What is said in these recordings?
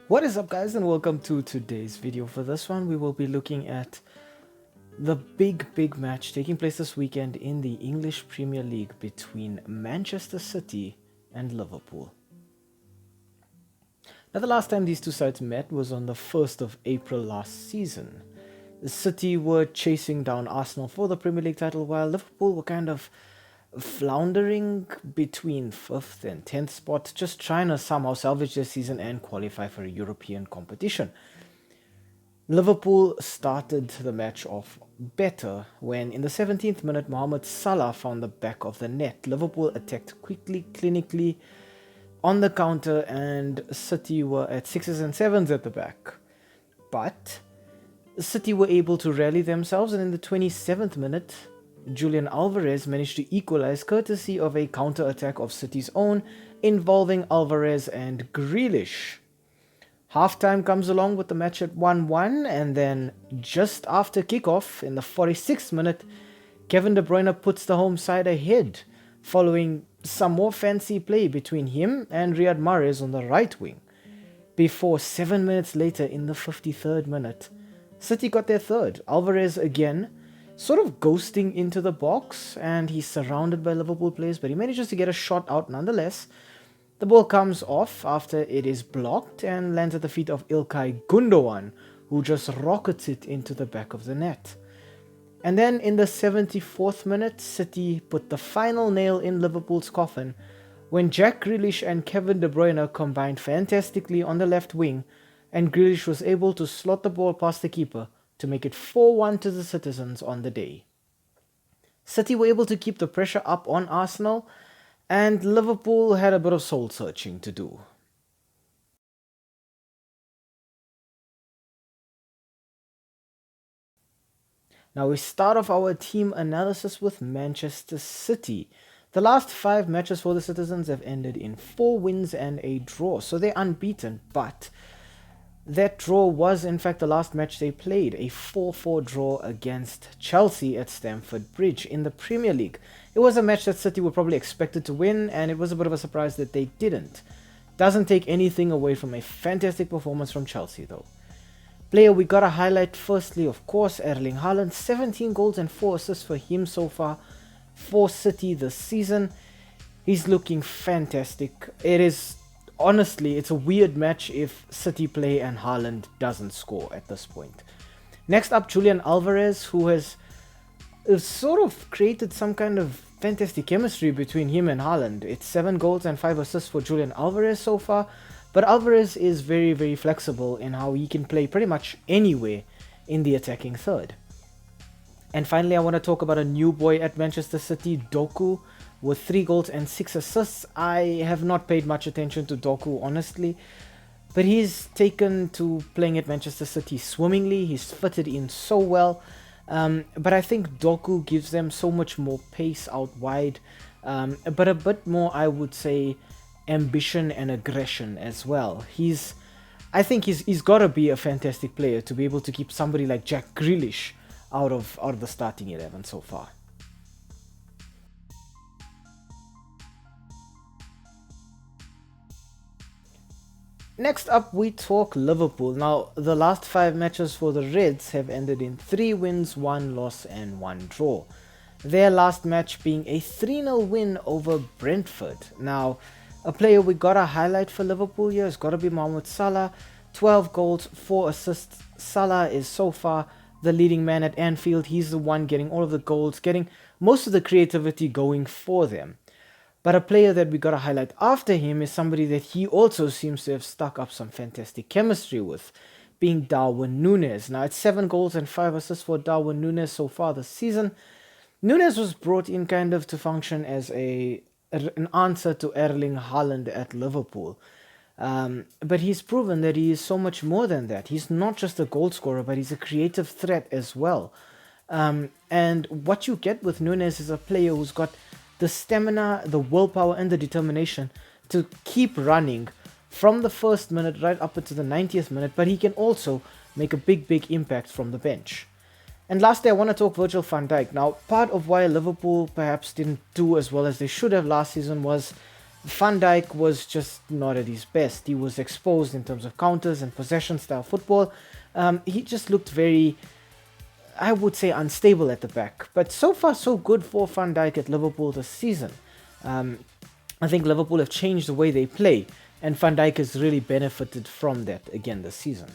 What is up, guys, and welcome to today's video. For this one, we will be looking at the big match taking place this weekend in the English Premier League between Manchester City and Liverpool. Now, the last time these two sides met was on the 1st of April last season. The City were chasing down Arsenal for the Premier League title, while Liverpool were kind of floundering between 5th and 10th spot, just trying to somehow salvage their season and qualify for a European competition. Liverpool started the match off better when in the 17th minute Mohamed Salah found the back of the net. Liverpool attacked quickly, clinically on the counter, and City were at 6s and 7s at the back. But City were able to rally themselves, and in the 27th minute Julian Alvarez managed to equalize courtesy of a counter-attack of City's own involving Alvarez and Grealish. Halftime comes along with the match at 1-1, and then just after kickoff in the 46th minute, Kevin De Bruyne puts the home side ahead following some more fancy play between him and Riyad Mahrez on the right wing. Before 7 minutes later in the 53rd minute, City got their third. Alvarez again sort of ghosting into the box, and he's surrounded by Liverpool players, but he manages to get a shot out nonetheless. The ball comes off after it is blocked and lands at the feet of İlkay Gundogan, who just rockets it into the back of the net. And then in the 74th minute, City put the final nail in Liverpool's coffin when Jack Grealish and Kevin De Bruyne combined fantastically on the left wing, and Grealish was able to slot the ball past the keeper to make it 4-1 to the citizens on the day. City were able to keep the pressure up on Arsenal, and Liverpool had a bit of soul searching to do. Now we start off our team analysis with Manchester City. The last 5 matches for the citizens have ended in 4 wins and a draw, so they're unbeaten, but that draw was in fact the last match they played, a 4-4 draw against Chelsea at Stamford Bridge in the Premier League. It was a match that City were probably expected to win, and it was a bit of a surprise that they didn't. Doesn't take anything away from a fantastic performance from Chelsea though. Player we gotta highlight firstly, of course, Erling Haaland. 17 goals and 4 assists for him so far for City this season. He's looking fantastic. Honestly, it's a weird match if City play and Haaland doesn't score at this point. Next up, Julian Alvarez, who has sort of created some kind of fantastic chemistry between him and Haaland. It's 7 goals and 5 assists for Julian Alvarez so far, but Alvarez is very flexible in how he can play pretty much anywhere in the attacking third. And finally, I want to talk about a new boy at Manchester City, Doku, with 3 goals and 6 assists. I have not paid much attention to Doku, honestly, but he's taken to playing at Manchester City swimmingly. He's fitted in so well, but I think Doku gives them so much more pace out wide, but a bit more, I would say, ambition and aggression as well. I think he's got to be a fantastic player to be able to keep somebody like Jack Grealish out of the starting 11 so far. Next up, we talk Liverpool. Now, the last 5 matches for the Reds have ended in 3 wins, 1 loss and 1 draw. Their last match being a 3-0 win over Brentford. Now, a player we gotta highlight for Liverpool here has gotta be Mohamed Salah. 12 goals, 4 assists. Salah is so far the leading man at Anfield. He's the one getting all of the goals, getting most of the creativity going for them. But a player that we gotta highlight after him is somebody that he also seems to have stuck up some fantastic chemistry with, being Darwin Núñez. Now, it's 7 goals and 5 assists for Darwin Núñez so far this season. Núñez was brought in kind of to function as an answer to Erling Haaland at Liverpool. But he's proven that he is so much more than that. He's not just a goal scorer, but he's a creative threat as well. And what you get with Núñez is a player who's got the stamina, the willpower and the determination to keep running from the first minute right up into the 90th minute, but he can also make a big impact from the bench. And lastly, I want to talk Virgil van Dijk. Now, part of why Liverpool perhaps didn't do as well as they should have last season was Van Dijk was just not at his best. He was exposed in terms of counters and possession style football. He just looked very, I would say, unstable at the back. But so far, so good for Van Dijk at Liverpool this season. Um, I think Liverpool have changed the way they play, and Van Dijk has really benefited from that again this season.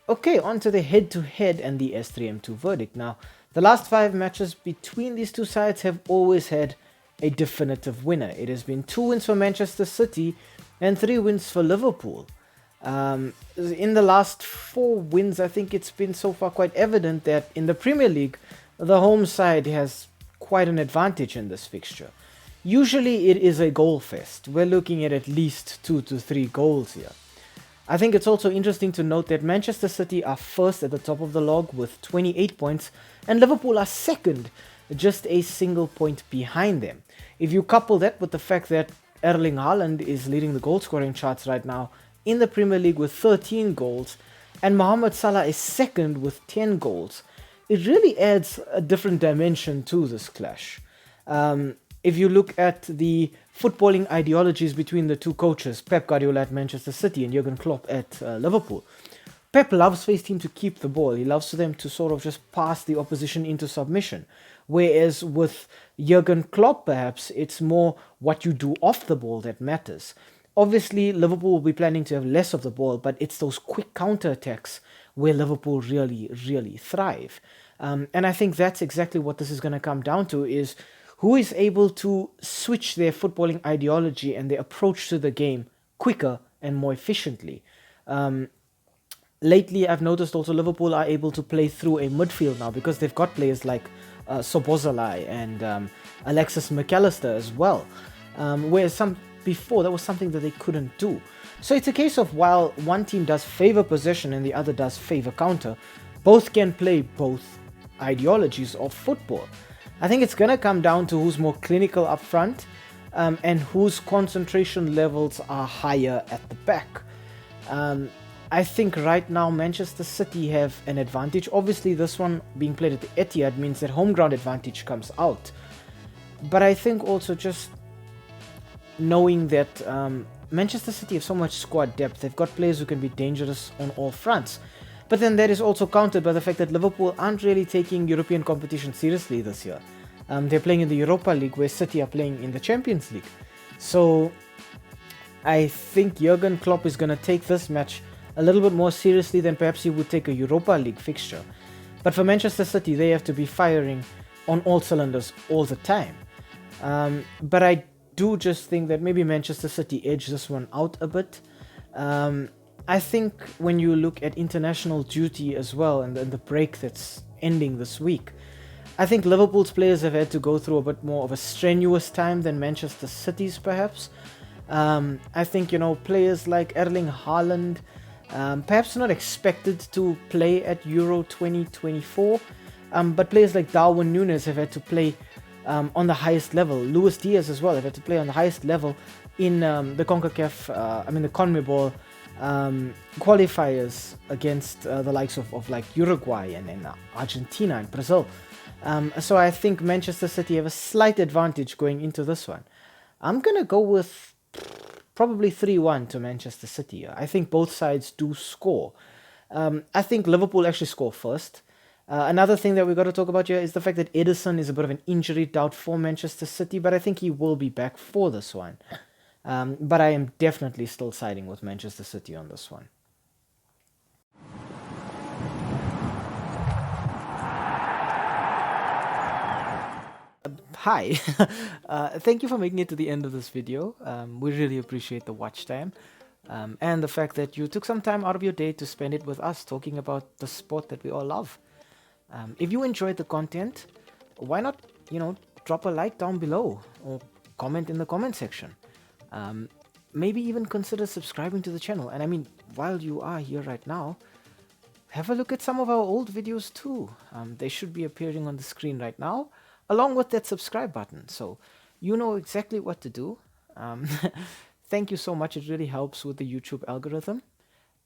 Okay, on to the head-to-head and the S3M2 verdict. Now, the last 5 matches between these two sides have always had a definitive winner. It has been 2 wins for Manchester City and 3 wins for Liverpool. In the last 4 wins, I think it's been so far quite evident that in the Premier League, the home side has quite an advantage in this fixture. Usually it is a goal fest. We're looking at least 2 to 3 goals here. I think it's also interesting to note that Manchester City are first at the top of the log with 28 points and Liverpool are second, just a single point behind them. If you couple that with the fact that Erling Haaland is leading the goal scoring charts right now in the Premier League with 13 goals and Mohamed Salah is second with 10 goals, it really adds a different dimension to this clash. If you look at the footballing ideologies between the two coaches, Pep Guardiola at Manchester City and Jurgen Klopp at Liverpool, Pep loves for his team to keep the ball. He loves for them to sort of just pass the opposition into submission. Whereas with Jurgen Klopp, perhaps, it's more what you do off the ball that matters. Obviously, Liverpool will be planning to have less of the ball, but it's those quick counter-attacks where Liverpool really, really thrive. And I think that's exactly what this is going to come down to, is who is able to switch their footballing ideology and their approach to the game quicker and more efficiently. Lately, I've noticed also Liverpool are able to play through a midfield now because they've got players like Sobozalai and Alexis McAllister as well. Whereas before, that was something that they couldn't do. So it's a case of while one team does favor possession and the other does favor counter, both can play both ideologies of football. I think it's going to come down to who's more clinical up front and whose concentration levels are higher at the back. I think right now Manchester City have an advantage. Obviously, this one being played at the Etihad means that home ground advantage comes out. But I think also just knowing that Manchester City have so much squad depth, they've got players who can be dangerous on all fronts. But then that is also countered by the fact that Liverpool aren't really taking European competition seriously this year. They're playing in the Europa League, where City are playing in the Champions League. So I think Jurgen Klopp is going to take this match a little bit more seriously than perhaps he would take a Europa League fixture. But for Manchester City, they have to be firing on all cylinders all the time. But I do just think that maybe Manchester City edge this one out a bit. I think when you look at international duty as well and the break that's ending this week, I think Liverpool's players have had to go through a bit more of a strenuous time than Manchester City's perhaps. I think, players like Erling Haaland, perhaps not expected to play at Euro 2024, but players like Darwin Núñez have had to play on the highest level. Luis Diaz as well have had to play on the highest level in the the CONMEBOL qualifiers against the likes of like Uruguay and Argentina and Brazil. So I think Manchester City have a slight advantage going into this one. I'm going to go with probably 3-1 to Manchester City. I think both sides do score. I think Liverpool actually score first. Another thing that we've got to talk about here is the fact that Edison is a bit of an injury doubt for Manchester City, but I think he will be back for this one. But I am definitely still siding with Manchester City on this one. Hi, thank you for making it to the end of this video. We really appreciate the watch time and the fact that you took some time out of your day to spend it with us talking about the sport that we all love. If you enjoyed the content, why not, drop a like down below or comment in the comment section. Maybe even consider subscribing to the channel. And I mean, while you are here right now, have a look at some of our old videos too. They should be appearing on the screen right now, along with that subscribe button. So you know exactly what to do. Thank you so much. It really helps with the YouTube algorithm.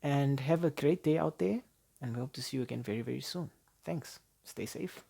And have a great day out there. And we hope to see you again very, very soon. Thanks. Stay safe.